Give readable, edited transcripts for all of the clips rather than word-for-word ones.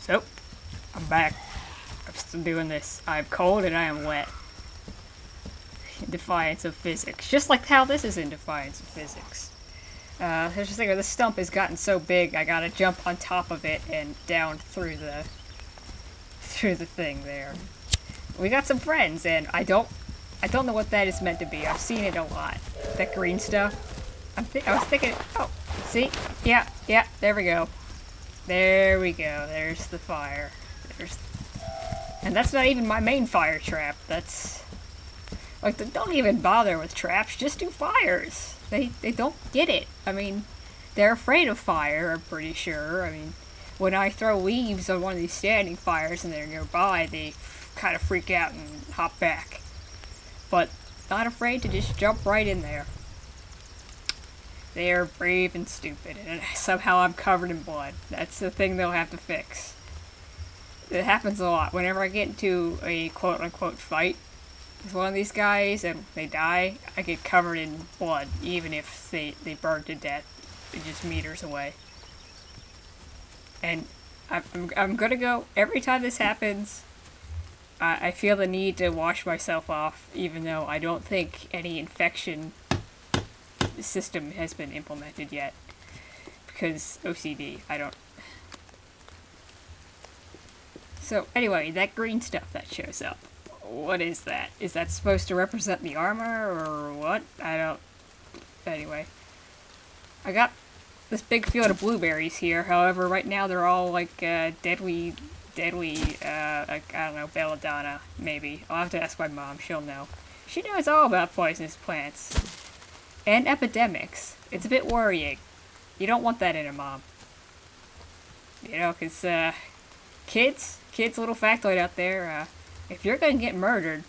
So, I'm back. I'm still doing this. I'm cold and I am wet. In defiance of physics. Just like how this is in defiance of physics. There's just this stump has gotten so big, I gotta jump on top of it and down through the thing there. We got some friends, and I don't know what that is meant to be. I've seen it a lot. That green stuff. I was thinking, oh, see? Yeah, there we go. There we go. There's the fire. And that's not even my main fire trap. That's... Like, don't even bother with traps. Just do fires. They don't get it. I mean, they're afraid of fire, I'm pretty sure. I mean, when I throw leaves on one of these standing fires and they're nearby, they kind of freak out and hop back. But not afraid to just jump right in there. They are brave and stupid, and somehow I'm covered in blood. That's the thing they'll have to fix. It happens a lot. Whenever I get into a quote-unquote fight with one of these guys and they die, I get covered in blood, even if they burn to death just meters away. And I'm gonna go, every time this happens, I feel the need to wash myself off, even though I don't think any infection system has been implemented yet. Because OCD, I don't... So, anyway, that green stuff that shows up. What is that? Is that supposed to represent the armor, or what? I don't... Anyway. I got this big field of blueberries here, however, right now they're all, like, deadly, like, I don't know, belladonna, maybe. I'll have to ask my mom, she'll know. She knows all about poisonous plants. And epidemics. It's a bit worrying. You don't want that in a mom. You know, because, kids, little factoid out there, if you're gonna get murdered,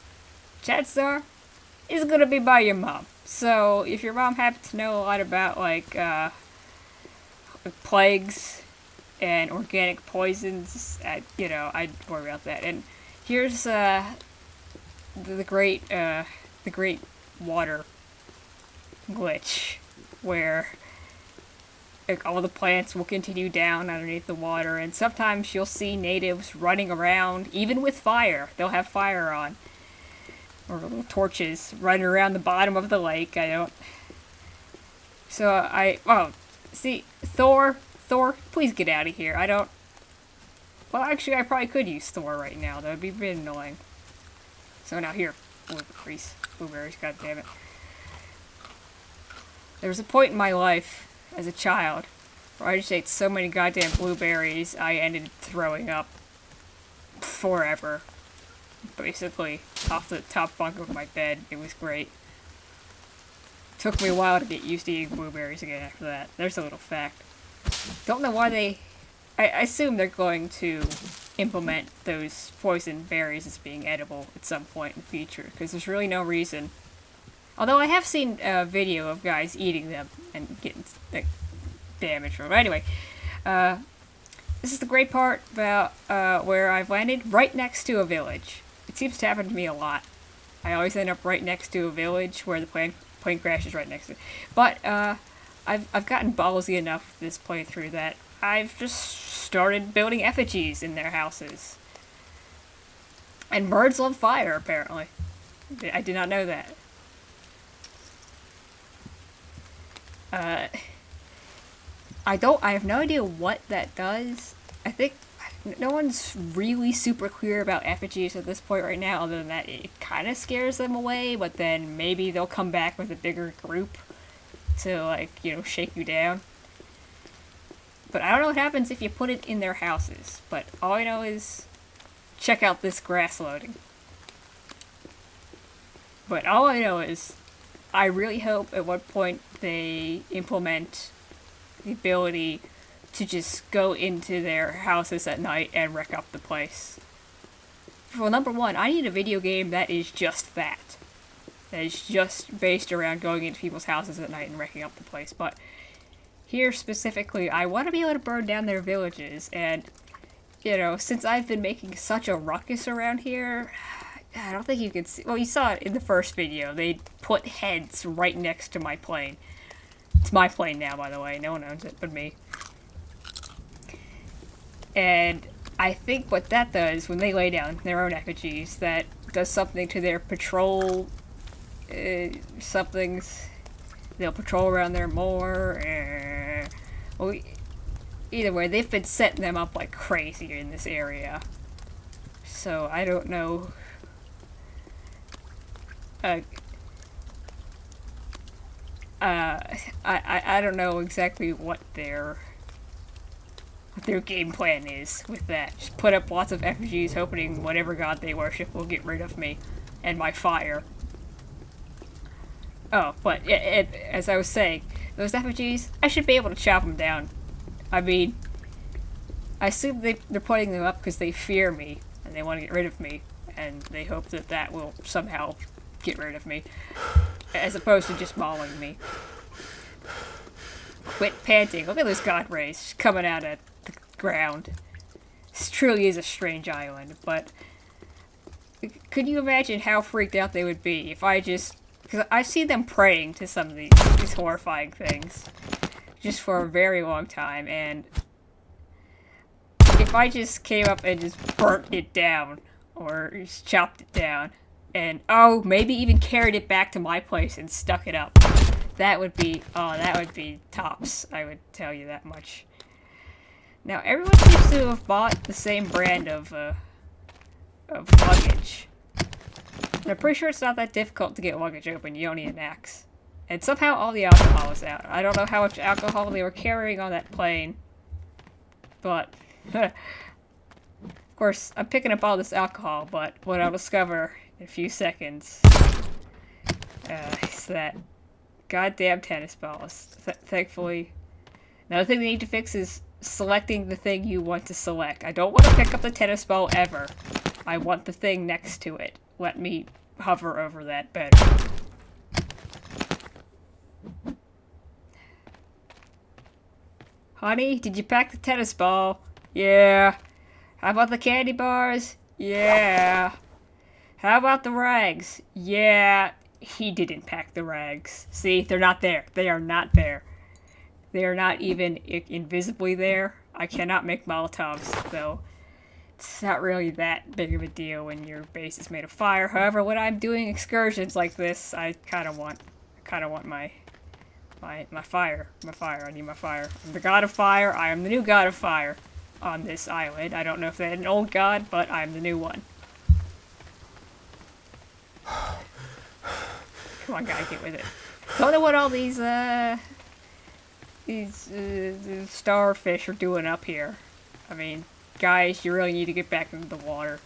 chances are, it's gonna be by your mom. So, if your mom happens to know a lot about, like, plagues and organic poisons, you know, I'd worry about that. And here's, the great water glitch, where like, all the plants will continue down underneath the water, and sometimes you'll see natives running around, even with fire. They'll have fire on. Or little torches running around the bottom of the lake. Oh, see, Thor, please get out of here. Well, actually, I probably could use Thor right now. That would be a bit annoying. So now here, blueberries, goddammit. There was a point in my life, as a child, where I just ate so many goddamn blueberries, I ended throwing up forever. Basically, off the top bunk of my bed. It was great. Took me a while to get used to eating blueberries again after that. There's a little fact. Don't know why I assume they're going to implement those poison berries as being edible at some point in the future, because there's really no reason. Although I have seen a video of guys eating them and getting like, damage from them. Anyway, this is the great part about where I've landed, right next to a village. It seems to happen to me a lot. I always end up right next to a village where the plane crashes right next to it. But I've gotten ballsy enough with this playthrough that I've just started building effigies in their houses. And birds love fire, apparently. I did not know that. I have no idea what that does. I think no one's really super clear about effigies at this point right now, other than that it kind of scares them away, but then maybe they'll come back with a bigger group to, like, you know, shake you down. But I don't know what happens if you put it in their houses, but all I know is check out this grass loading. But all I know is I really hope at one point they implement the ability to just go into their houses at night and wreck up the place. Well, number one, I need a video game that is just that. That is just based around going into people's houses at night and wrecking up the place. But here specifically, I want to be able to burn down their villages, and, you know, since I've been making such a ruckus around here, I don't think you can see... Well, you saw it in the first video. They put heads right next to my plane. It's my plane now, by the way. No one owns it but me. And I think what that does when they lay down their own effigies, that does something to their patrol. Something's. They'll patrol around there more. Well, either way, they've been setting them up like crazy in this area. So I don't know. I don't know exactly what their game plan is with that. Just put up lots of effigies, hoping whatever god they worship will get rid of me and my fire. Oh, but as I was saying, those effigies, I should be able to chop them down. I mean, I assume they're putting them up because they fear me and they want to get rid of me, and they hope that that will somehow get rid of me, as opposed to just mauling me. Quit panting. Look at those god rays coming out at the ground. This truly is a strange island, but could you imagine how freaked out they would be if I just... Because I see them praying to some of these horrifying things just for a very long time, and if I just came up and just burnt it down, or just chopped it down, and, oh, maybe even carried it back to my place and stuck it up, that would be, oh, that would be tops, I would tell you that much. Now, everyone seems to have bought the same brand of luggage. And I'm pretty sure it's not that difficult to get luggage open, you don't need an axe. And somehow all the alcohol is out. I don't know how much alcohol they were carrying on that plane, but... of course, I'm picking up all this alcohol, but what I'll discover in a few seconds is that goddamn tennis balls. Thankfully, another thing they need to fix is selecting the thing you want to select. I don't want to pick up the tennis ball ever. I want the thing next to it. Let me hover over that better. Honey, did you pack the tennis ball? Yeah. How about the candy bars? Yeah. How about the rags? Yeah. He didn't pack the rags. See, they're not there. They are not there. They are not even invisibly there. I cannot make Molotovs, though. It's not really that big of a deal when your base is made of fire. However, when I'm doing excursions like this, I kind of want my fire. I need my fire. I'm the god of fire. I am the new god of fire on this island. I don't know if they had an old god, but I'm the new one. Come on, guy, get with it. Don't know what all these starfish are doing up here. I mean, guys, you really need to get back into the water.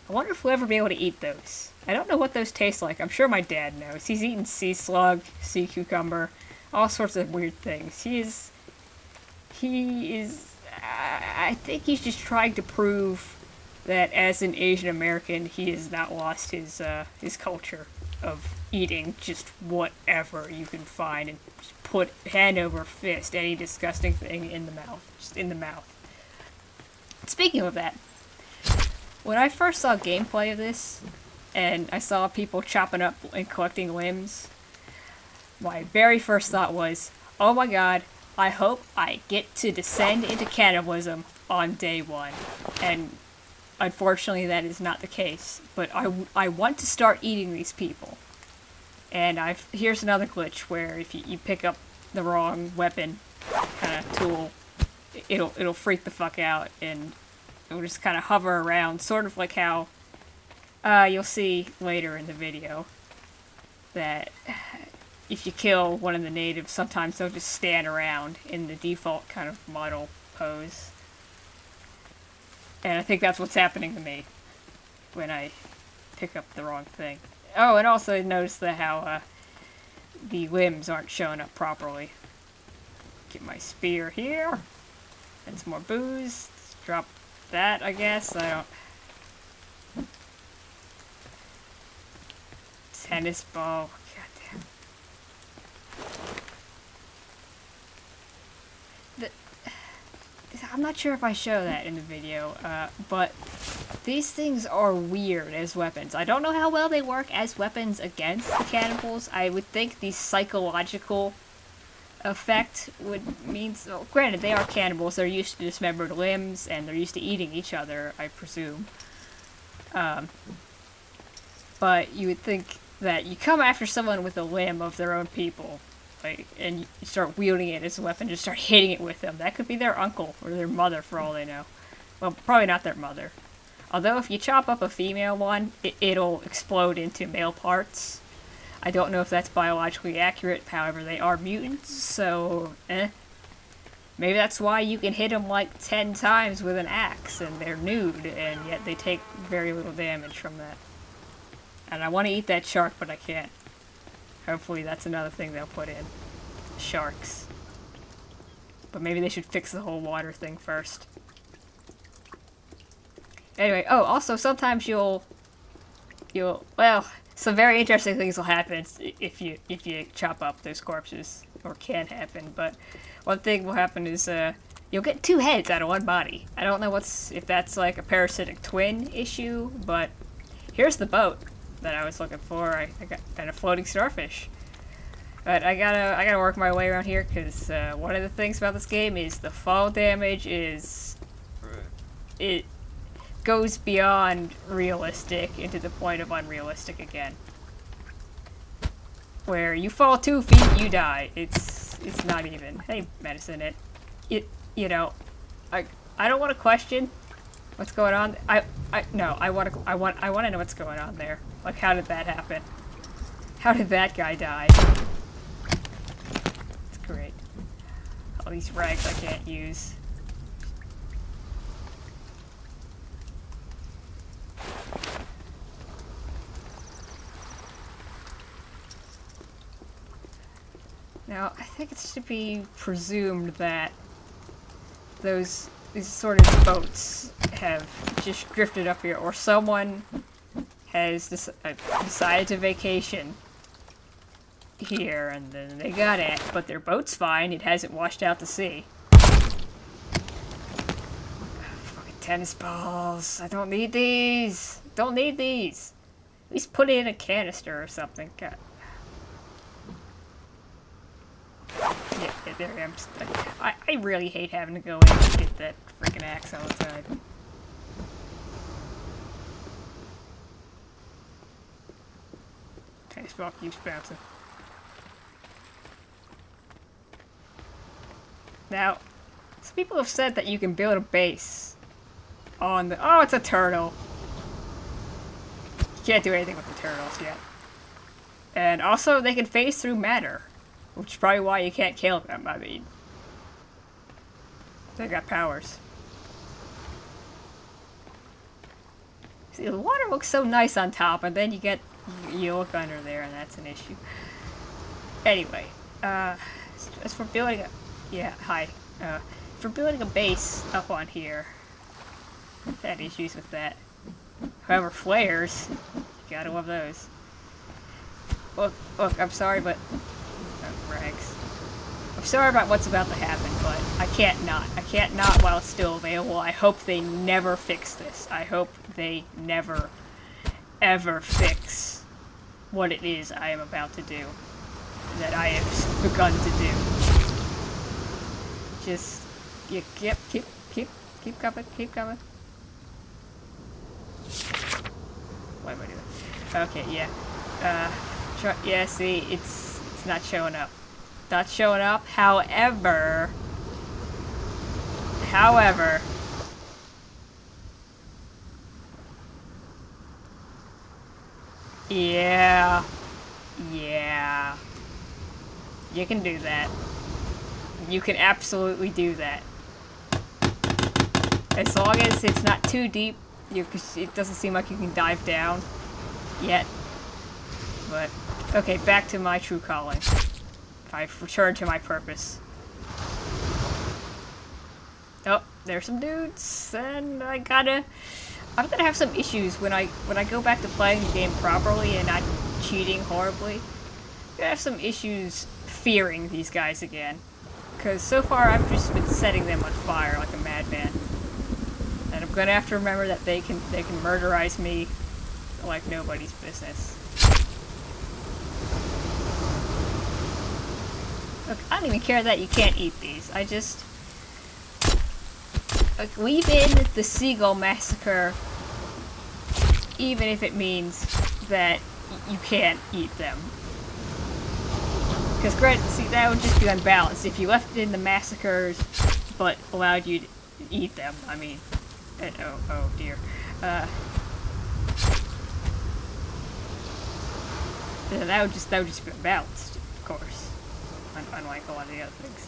I wonder if we'll ever be able to eat those. I don't know what those taste like. I'm sure my dad knows. He's eaten sea slug, sea cucumber, all sorts of weird things. He is... I think he's just trying to prove that as an Asian American, he has not lost his culture of eating just whatever you can find and just put hand over fist any disgusting thing in the mouth. Just in the mouth. Speaking of that, when I first saw gameplay of this, and I saw people chopping up and collecting limbs, my very first thought was, oh my god, I hope I get to descend into cannibalism on day one. And unfortunately that is not the case, but I want to start eating these people. And here's another glitch where if you pick up the wrong weapon, kind of tool, it'll freak the fuck out, and it'll just kind of hover around, sort of like how you'll see later in the video that if you kill one of the natives, sometimes they'll just stand around in the default kind of model pose. And I think that's what's happening to me when I pick up the wrong thing. Oh, and also notice that how the limbs aren't showing up properly. Get my spear here. And some more booze. Let's drop that, I guess. I don't... Tennis ball. Goddamn. I'm not sure if I show that in the video, but these things are weird as weapons. I don't know how well they work as weapons against the cannibals. I would think the psychological effect would mean. So, granted, they are cannibals. They're used to dismembered limbs, and they're used to eating each other, I presume. But you would think that you come after someone with a limb of their own people, like, and you start wielding it as a weapon, just start hitting it with them. That could be their uncle or their mother, for all they know. Well, probably not their mother. Although if you chop up a female one, it'll explode into male parts. I don't know if that's biologically accurate, however, they are mutants, so, Maybe that's why you can hit them like 10 times with an axe, and they're nude, and yet they take very little damage from that. And I want to eat that shark, but I can't. Hopefully that's another thing they'll put in. Sharks. But maybe they should fix the whole water thing first. Anyway, oh, also sometimes you'll, well, some very interesting things will happen if you chop up those corpses, or can happen, but one thing will happen is, you'll get 2 heads out of one body. I don't know if that's like a parasitic twin issue, but here's the boat that I was looking for. I got, and a floating starfish. But I gotta work my way around here, because, one of the things about this game is the fall damage is, it goes beyond realistic into the point of unrealistic again. Where you fall 2 feet, you die. It's not even. Hey, medicine, you know, I don't want to question what's going on. I want to know what's going on there. Like, how did that happen? How did that guy die? It's great. All these rags I can't use. Now, I think it's to be presumed that these sort of boats have just drifted up here, or someone has decided to vacation here, and then they got it, but their boat's fine, it hasn't washed out to sea. Fucking tennis balls, I don't need these! Don't need these! At least put it in a canister or something. God. Yeah, there I am. I really hate having to go in and get that freaking axe all the time. Tennis ball keeps bouncing. Now, some people have said that you can build a base on the— oh, it's a turtle! You can't do anything with the turtles yet. And also, they can phase through matter. Which is probably why you can't kill them, I mean. They got powers. See, the water looks so nice on top, and then you look under there, and that's an issue. Anyway, as for building a— yeah, hi. For building a base up on here, I've had issues with that. However, flares, you gotta love those. Look, I'm sorry, but— rags. I'm sorry about what's about to happen, but I can't not while it's still available. I hope they never fix this. I hope they never, ever fix what it is I am about to do. That I have begun to do. Just, keep coming, keep coming. What am I doing? Okay, yeah. Yeah, see, it's not showing up. Not showing up. However, yeah, you can do that. You can absolutely do that. As long as it's not too deep, it doesn't seem like you can dive down yet. But, okay, back to my true calling. I've returned to my purpose. Oh, there's some dudes, and I'm gonna have some issues when I go back to playing the game properly and not cheating horribly. I'm gonna have some issues fearing these guys again. Because so far I've just been setting them on fire like a madman. And I'm gonna have to remember that they can murderize me like nobody's business. Look, I don't even care that you can't eat these. I just... Like, leave in the seagull massacre, even if it means that you can't eat them. Because, see, that would just be unbalanced. If you left in the massacres, but allowed you to eat them, I mean... oh dear. That would just be unbalanced, of course. Unlike a lot of the other things.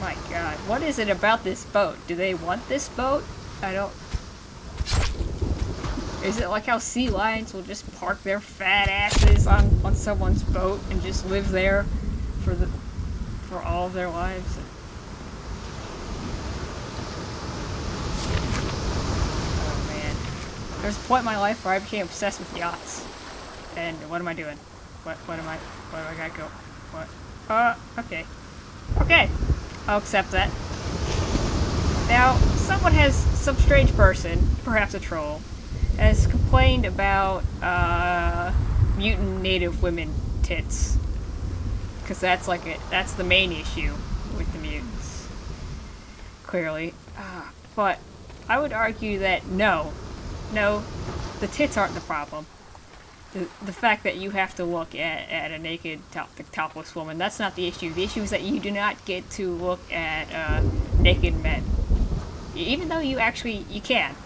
My god, what is it about this boat? Do they want this boat? I don't... Is it like how sea lions will just park their fat asses on someone's boat and just live there for all of their lives? Oh man. There's a point in my life where I became obsessed with yachts. And what am I doing? What do I gotta go? What? Okay. Okay. I'll accept that. Now, some strange person, perhaps a troll, has complained about, mutant native women tits. Because that's that's the main issue with the mutants. Clearly. But I would argue that no, the tits aren't the problem. The fact that you have to look at a naked, topless woman, that's not the issue. The issue is that you do not get to look at naked men. Even though you can.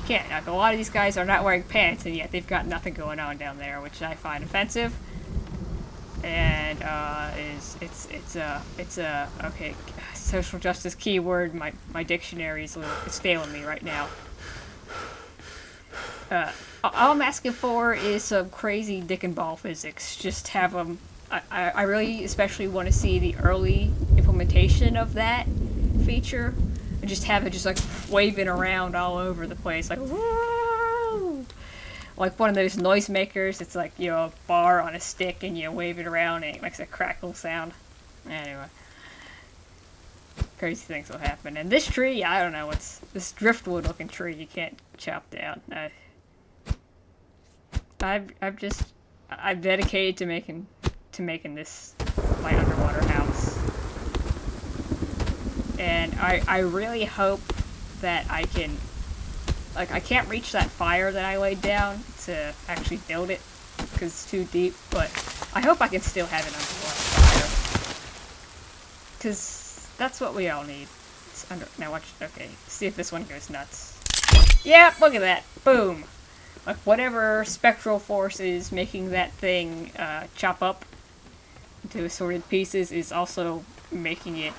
Like, a lot of these guys are not wearing pants, and yet they've got nothing going on down there, which I find offensive. And okay, social justice keyword. My dictionary is failing me right now. All I'm asking for is some crazy dick and ball physics. Just have them... I really especially want to see the early implementation of that feature. And just have it just like waving around all over the place. Like, woo! Like one of those noisemakers. It's like, you know, a bar on a stick and you wave it around and it makes a crackle sound. Anyway. Crazy things will happen. And this tree, I don't know, what's this driftwood looking tree you can't chop down. I'm dedicated to making this my underwater house. And I really hope that I can, like, I can't reach that fire that I laid down to actually build it because it's too deep, but I hope I can still have an underwater fire. Because that's what we all need. Now watch, okay, see if this one goes nuts. Yeah, look at that, boom. Like, whatever spectral force is making that thing chop up into assorted pieces is also making it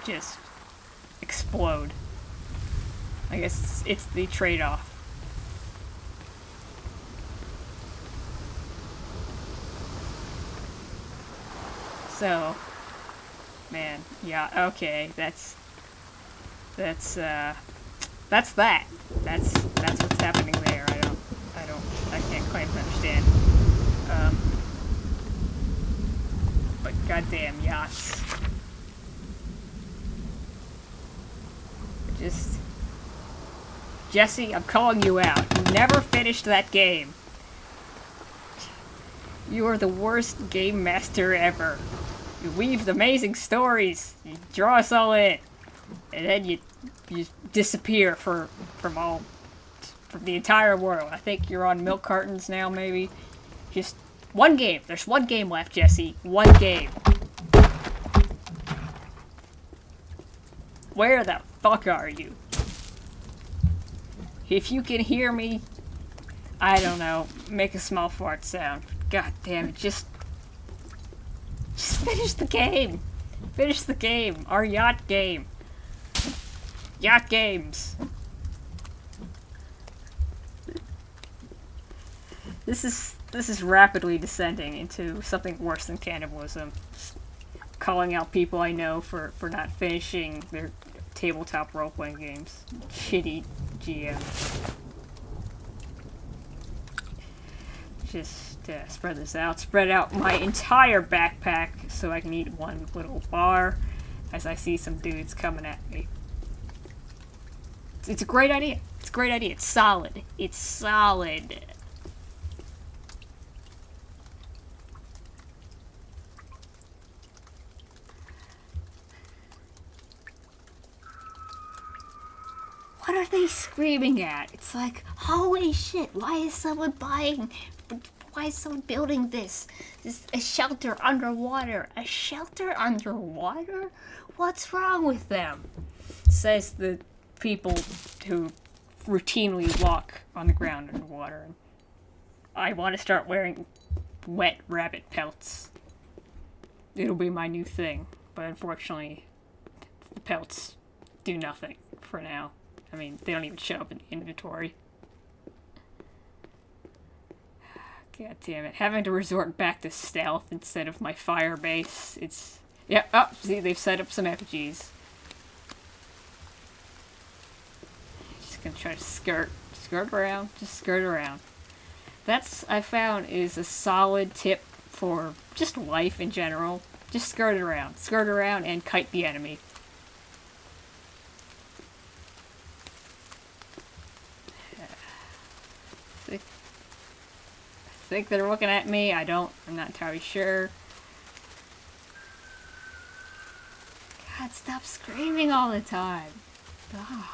just explode. I guess it's the trade-off. So, man, yeah, okay, that's that. That's what's happening there. I can't claim to understand. But goddamn yachts. Just... Jesse, I'm calling you out. You never finished that game. You are the worst game master ever. You weave amazing stories. You draw us all in. And then you disappear from the entire world. I think you're on milk cartons now, maybe. Just one game. There's one game left, Jesse. One game. Where the fuck are you? If you can hear me, I don't know, make a small fart sound. God damn it, just finish the game. Finish the game. Our yacht game. Yacht games. This is rapidly descending into something worse than cannibalism. Calling out people I know for not finishing their tabletop role-playing games. Shitty GM. Just spread this out. Spread out my entire backpack so I can eat one little bar as I see some dudes coming at me. It's a great idea. It's a great idea. It's solid. It's solid. What are they screaming at? It's like, holy shit, why is someone building this? This a shelter underwater. A shelter underwater? What's wrong with them? Says the people who routinely walk on the ground underwater. I want to start wearing wet rabbit pelts. It'll be my new thing, but unfortunately, the pelts do nothing for now. I mean, they don't even show up in the inventory. God damn it. Having to resort back to stealth instead of my fire base. It's... Yeah, oh, see, they've set up some effigies. Just gonna try to skirt around, just skirt around. That's, I found, is a solid tip for just life in general. Just skirt around and kite the enemy. I think they're looking at me. I'm not entirely sure. God, stop screaming all the time. Ugh.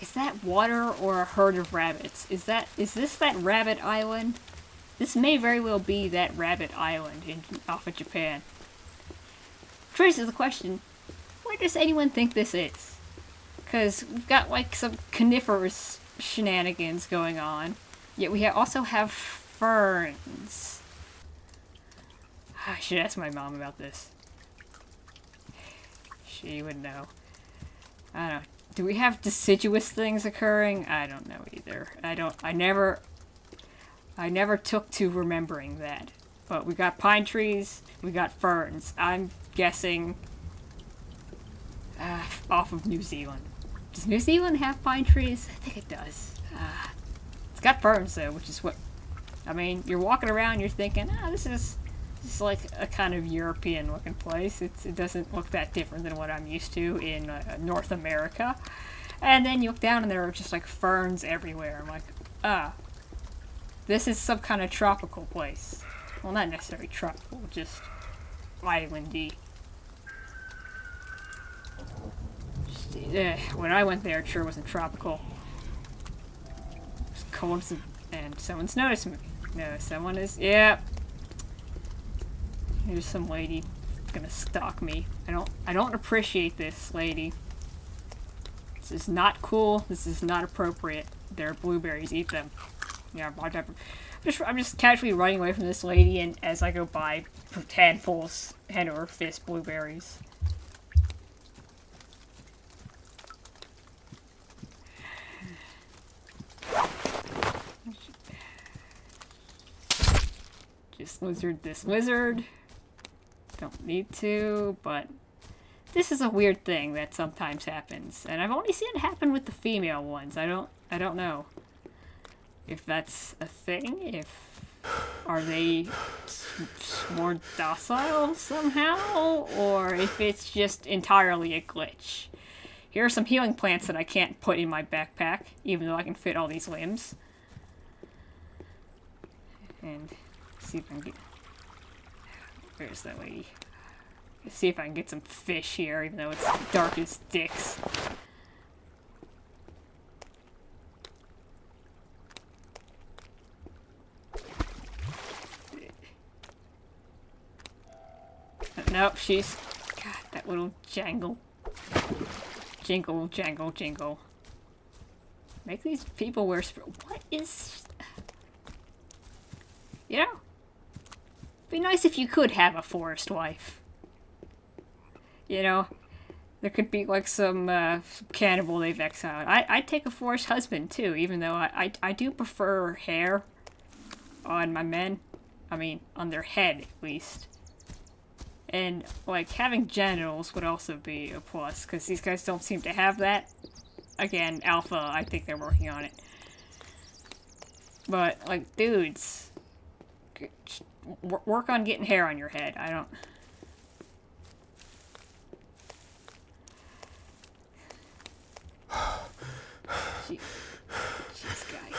Is that water or a herd of rabbits? Is this that rabbit island? This may very well be that rabbit island off of Japan. Which raises the question, where does anyone think this is? Because we've got like some coniferous shenanigans going on, yet we also have ferns. I should ask my mom about this. She would know. I don't know. Do we have deciduous things occurring? I don't know either. I never took to remembering that. But we got pine trees, we got ferns. I'm guessing off of New Zealand. Does New Zealand have pine trees? I think it does. It's got ferns though, which is what... I mean, you're walking around, you're thinking, this is like a kind of European looking place. It doesn't look that different than what I'm used to in North America. And then you look down and there are just like ferns everywhere. I'm like, this is some kind of tropical place. Well, not necessarily tropical, just islandy. When I went there, it sure wasn't tropical. It was cold and someone's noticed me. No, someone is, yeah. Here's some lady gonna stalk me. I don't appreciate this, lady. This is not cool. This is not appropriate. They're blueberries. Eat them. Yeah, I'm just casually running away from this lady, and as I go by, handfuls, hand over fist blueberries. Just lizard this lizard. Don't need to, but this is a weird thing that sometimes happens, and I've only seen it happen with the female ones. I don't know if that's a thing. Are they more docile somehow, or if it's just entirely a glitch. Here are some healing plants that I can't put in my backpack, even though I can fit all these limbs. And see if I can get... Where's that lady? See if I can get some fish here, even though it's dark as dicks. Nope, she's... God, that little jangle. Jingle, jangle, jingle. Make these people wear... What is... You know? It'd be nice if you could have a forest wife. You know? There could be, like, some cannibal they've exiled. I'd take a forest husband, too, even though I do prefer hair on my men. I mean, on their head, at least. And, like, having genitals would also be a plus, because these guys don't seem to have that. Again, alpha, I think they're working on it. But, like, dudes, work on getting hair on your head. I don't... Jeez, guys.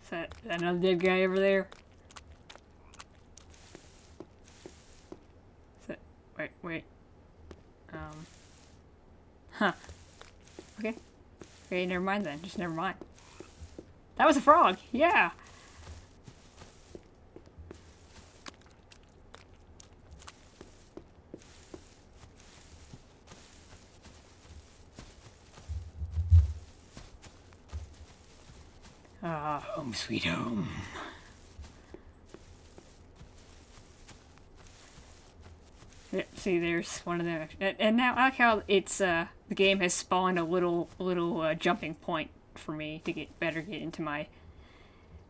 Is that another dead guy over there? Is that... Wait. Huh. Okay. Okay, never mind then. Just never mind. That was a frog! Yeah! Ah, home sweet home. Yep, see, there's one of them. And now I like how it's the game has spawned a little jumping point for me to get into my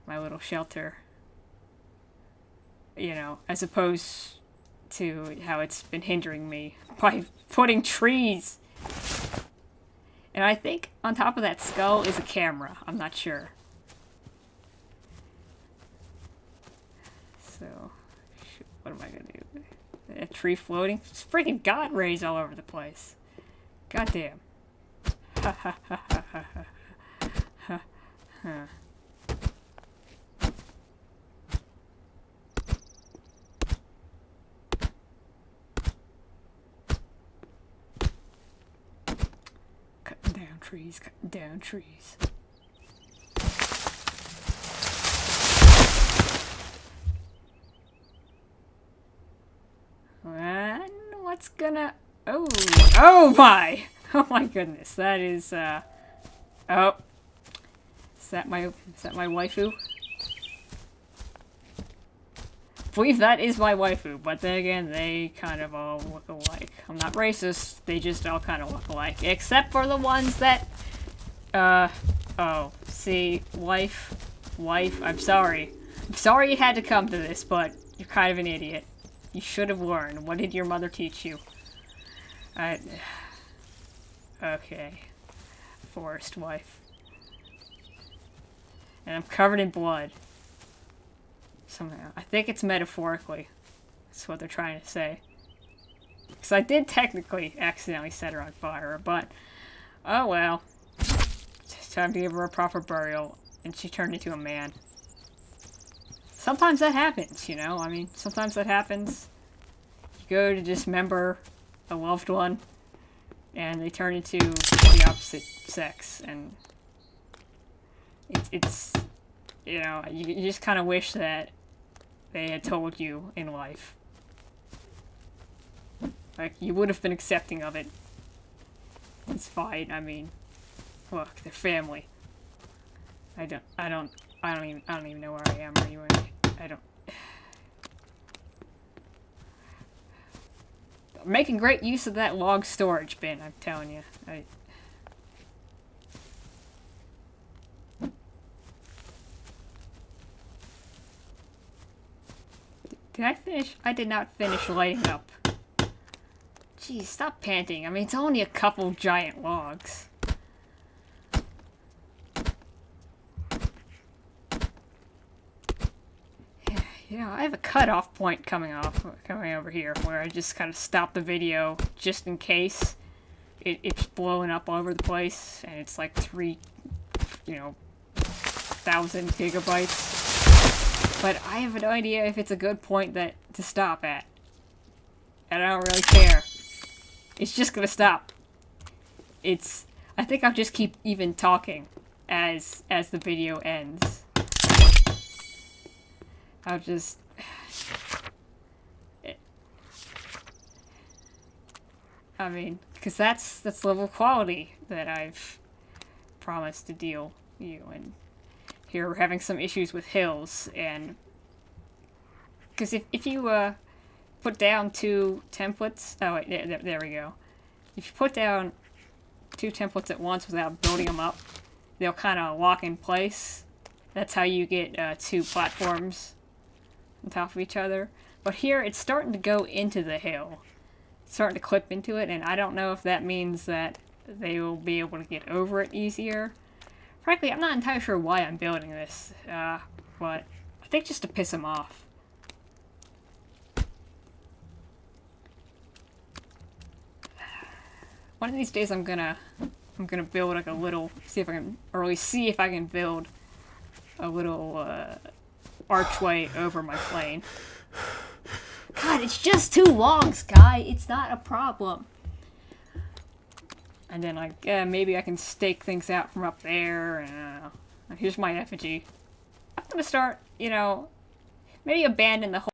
little shelter. You know, as opposed to how it's been hindering me by putting trees. And I think on top of that skull is a camera. I'm not sure. So, what am I gonna do? A tree floating? It's freaking God rays all over the place. God damn. Ha ha ha ha ha ha ha. Cutting down trees, cutting down trees. And what's gonna... Oh my! Oh my goodness, that is, oh. Is that my waifu? I believe that is my waifu, but then again, they kind of all look alike. I'm not racist, they just all kind of look alike. Except for the ones that, oh, see, wife, I'm sorry. I'm sorry you had to come to this, but you're kind of an idiot. You should have learned. What did your mother teach you? Okay. Forest wife. And I'm covered in blood. Somehow. I think it's metaphorically. That's what they're trying to say. Because I did technically accidentally set her on fire, but... Oh well. It's time to give her a proper burial, and she turned into a man. Sometimes that happens, you know? I mean, sometimes that happens. You go to dismember a loved one, and they turn into the opposite sex, and it's you know, you just kind of wish that they had told you in life. Like, you would have been accepting of it. It's fine, I mean, look, they're family. I don't even know where I am anyway. I'm making great use of that log storage bin, I'm telling you. Did I finish? I did not finish lighting up. Jeez, stop panting. I mean, it's only a couple giant logs. You know, I have a cutoff point coming over here, where I just kind of stop the video just in case it's blowing up all over the place, and it's like 1,000 gigabytes. But I have no idea if it's a good point to stop at. And I don't really care. It's just gonna stop. I think I'll just keep even talking as the video ends. I'll just... I mean, because that's level quality that I've promised to deal you, and here we're having some issues with hills, and... Because if you, put down 2 templates... Oh, wait, there we go. If you put down 2 templates at once without building them up, they'll kind of lock in place. That's how you get, 2 platforms on top of each other. But here, it's starting to go into the hill. It's starting to clip into it, and I don't know if that means that they will be able to get over it easier. Frankly, I'm not entirely sure why I'm building this, but I think just to piss them off. One of these days I'm gonna build like a little, or at least see if I can build a little archway over my plane. God, it's just too long, Sky. It's not a problem. And then maybe I can stake things out from up there. Here's my effigy. I'm gonna start, maybe abandon the whole